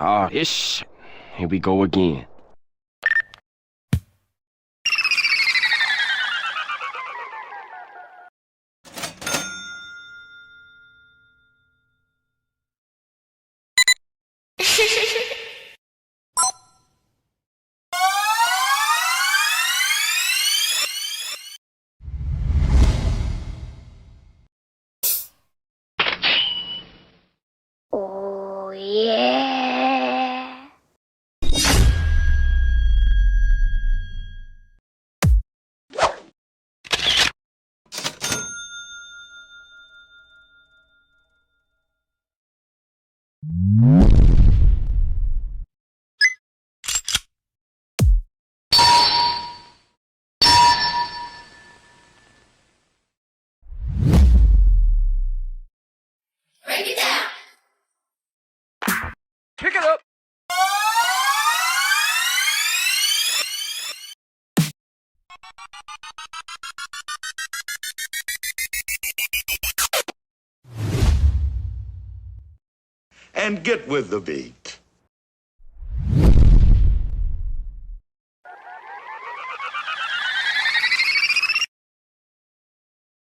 Oh, ish. Here we go again. Oh, yeah. Break it down. Pick it up. And get with the beat.